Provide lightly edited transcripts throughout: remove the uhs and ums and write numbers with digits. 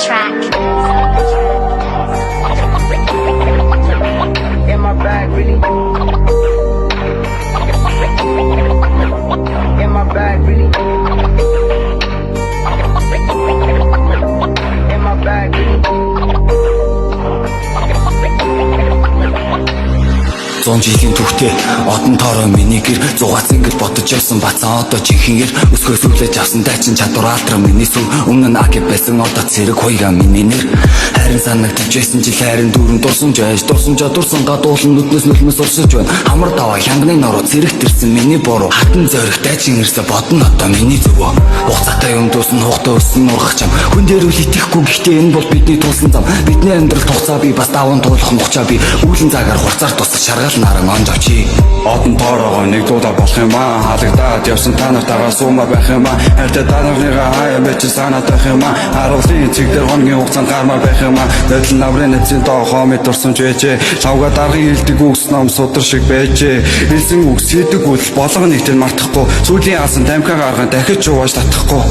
track. In my bag, really. In my bag, really. In my bag, really. Зон жилийн түүхтэй одон тоороо миний гэр зугаац ингэж бодож явсан бацаа одоо жинхэнээр өсгөөс үлээж авсан дайчин чадвар алдраа миний сүр өмнө нь аг байсан одоо цэрэг хоёроо миний нэр харин санагдаж байсан жил харин дүүрэн дурсан жааш дурсан гадуулан нүднээс нүлмэс урсаж байна хамар даваа хянганы нороо зэрэгтэрсэн миний буруу хатан зорих дайчин ирсэ бодно одоо миний зөвөө хугацаатай юм дуусан хугатаа өссөн нургах чам хүн дээр үл итгэхгүй гэхдээ энэ бол бидний тулсан зам бидний амьдралд хугацаа би бас даван туулах мухчаа би үүлэн цагаар хурцаар тусах шаргал наран онж авчи одон тоороо нэг дуудаа болох юм аа халагдаад явсан та нартайгаа суумаар байх юм аа хайртай та нарныгаа хаяа бич санаад байх юм аа харуулын цэг дээр хоногийн хугацаанд гармаар байх юм аа дэдл наврын эцэн тоо хомит дурсан ч байжээ лавга даргын хилдэг үгс ном судар шиг байжээ хэлсэн үгс хийдэг үл болго нэгтэн мартахгүй сүүлийн алсан тамхи гарган дахиж чуугаж татахгүй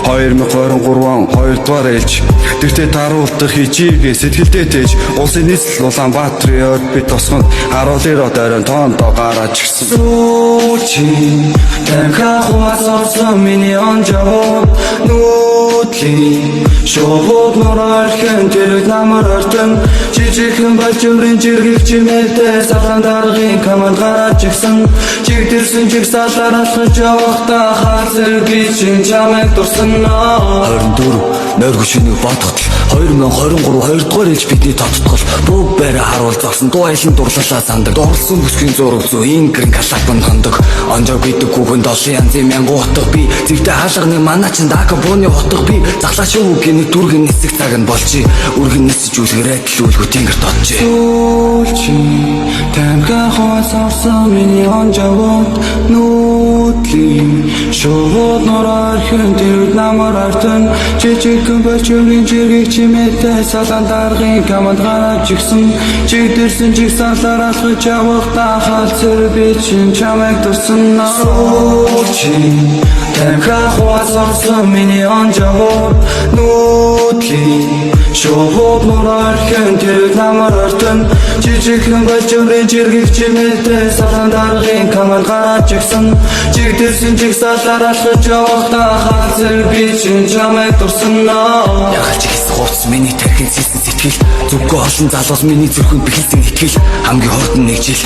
2023 он 2 дугаар ээлж тэртээ таруулдах хичээгээ сэтгэлдээ тээж улсын нийслэл Улаанбаатарын ойд бит тосгонд харуулын дөрөн тоондоо гараад ирсэн сүүчи тамхи хуасарсан миний онжоо нүүтли шоуд норархэн тэр намар артан жижигхэн бачмрын жиргэг чимээтэй сахан даргын команд гараад ирсэн чигдэрсэн чигсаалаар алхаж явахдаа хазэр бичин чамайг дурсан 24 нойргүй шинийг бодоход 2023 2 дугаар ээлж бидний тодтгол бүгд байраа харуул зогсон дуу айлын дурлалаа сандаг дурлсан бүсгийн зураг зүү ингрэн калакбан хондог онжоо бидэг хүүхэнд олон янзын мянган утга би зэгтэй хаалганы маначин дака бууны утга би заглаач үгийн дүргэн нисэх цаг нь болчи үргэн нисэж үлгэрээ төлөвлөгөө тэнгэр додчи сүүлчи тамхи хуасарсан миний онжоо нүүтли шоуд норархэн тэр намар артан жижигхэн бачмрын жиргэг чимээтэй салан даргын команд гараад ирсэн чигдэрсэн чигсаалаар алхаж явахдаа хазэр бичин чамайг дурсан сүүчи тамхи хуасарсан миний онжоо нүүтли шоуд норархэн тэр намар артан жижигхэн бачмрын жиргэг чимээтэй салан даргын команд гараад ирсэн чигдэрсэн чигсаалаар алхаж явахдаа хазэр бичин чамайг дурсан ягалж ихс хурц миний тархин сэлсэн сэтгэл зүггүй олон залуус миний зүрхэнд бэхэлсэн итгэл хамгийн хордон нэг жил